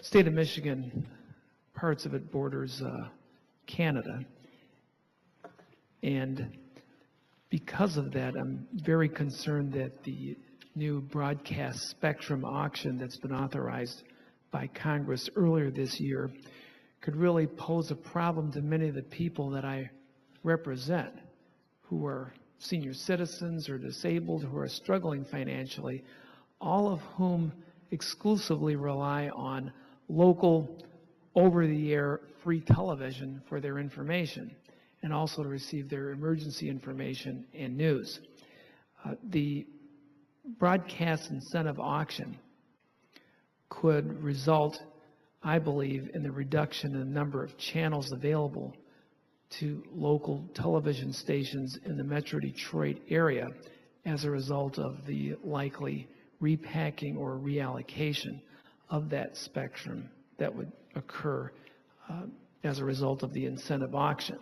state of Michigan, parts of it borders Canada. And because of that, I'm very concerned that the new broadcast spectrum auction that's been authorized by Congress earlier this year could really pose a problem to many of the people that I represent, who are senior citizens or disabled, who are struggling financially, all of whom exclusively rely on local, over-the-air free television for their information and also to receive their emergency information and news. The broadcast incentive auction could result, I believe, in the reduction in the number of channels available to local television stations in the Metro Detroit area as a result of the likely repacking or reallocation of that spectrum that would occur as a result of the incentive auction.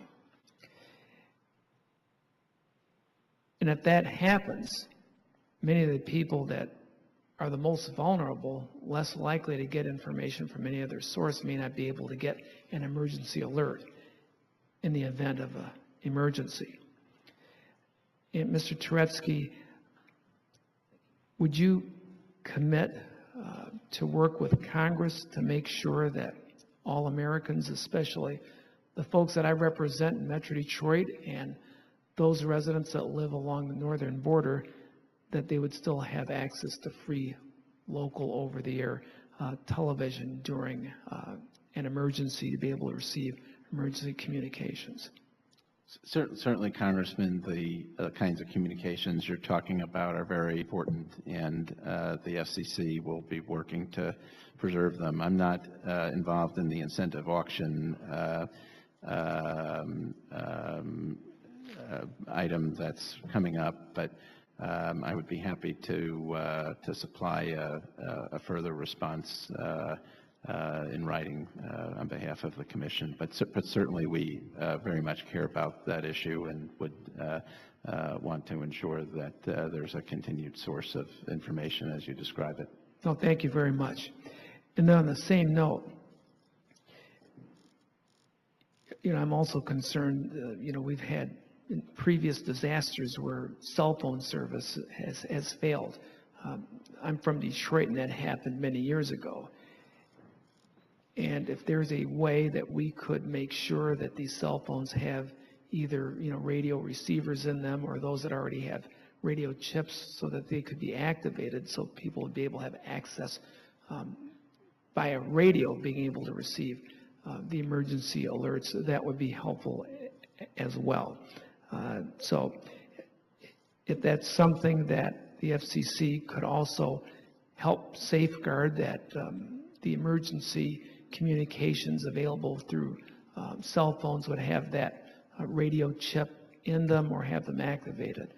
And if that happens, many of the people that are the most vulnerable, less likely to get information from any other source, may not be able to get an emergency alert in the event of an emergency. And Mr. Turetsky, would you commit to work with Congress to make sure that all Americans, especially the folks that I represent in Metro Detroit and those residents that live along the northern border, that they would still have access to free local over-the-air television during an emergency, to be able to receive emergency communications? Certainly, Congressman, the kinds of communications you're talking about are very important, and the FCC will be working to preserve them. I'm not involved in the incentive auction item that's coming up, but I would be happy to supply a further response in writing on behalf of the Commission. But certainly we very much care about that issue and would want to ensure that there's a continued source of information as you describe it. No, thank you very much. And then on the same note, I'm also concerned, we've had previous disasters where cell phone service has failed. I'm from Detroit, and that happened many years ago. And if there's a way that we could make sure that these cell phones have either radio receivers in them, or those that already have radio chips, so that they could be activated, so people would be able to have access via radio, being able to receive the emergency alerts, that would be helpful as well. So if that's something that the FCC could also help safeguard, that the emergency communications available through cell phones would have that radio chip in them or have them activated,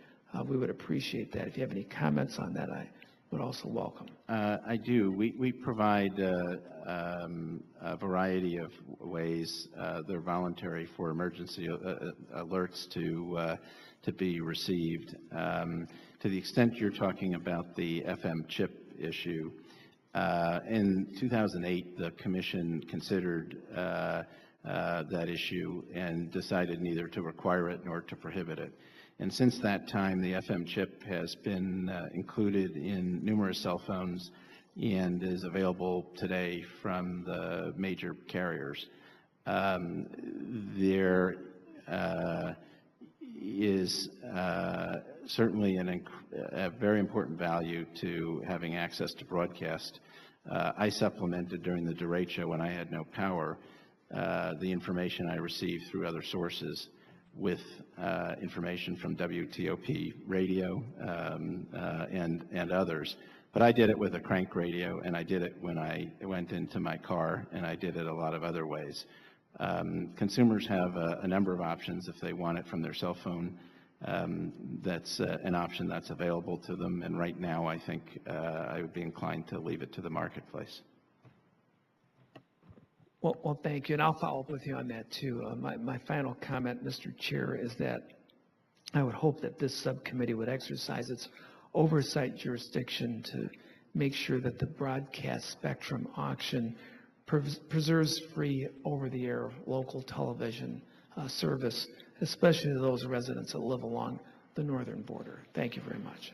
we would appreciate that. If you have any comments on that, I would also welcome. I do. We provide a variety of ways. They're voluntary for emergency alerts to be received. To the extent you're talking about the FM chip issue, in 2008, the Commission considered that issue and decided neither to require it nor to prohibit it. And since that time, the FM chip has been included in numerous cell phones and is available today from the major carriers. There is certainly a very important value to having access to broadcast. I supplemented during the derecho when I had no power the information I received through other sources with information from WTOP radio and others. But I did it with a crank radio, and I did it when I went into my car, and I did it a lot of other ways. Consumers have a number of options if they want it from their cell phone. That's an option that's available to them, and right now I think I would be inclined to leave it to the marketplace. Well, thank you, and I'll follow up with you on that too. My final comment, Mr. Chair, is that I would hope that this subcommittee would exercise its oversight jurisdiction to make sure that the broadcast spectrum auction preserves free over-the-air local television service, especially to those residents that live along the northern border. Thank you very much.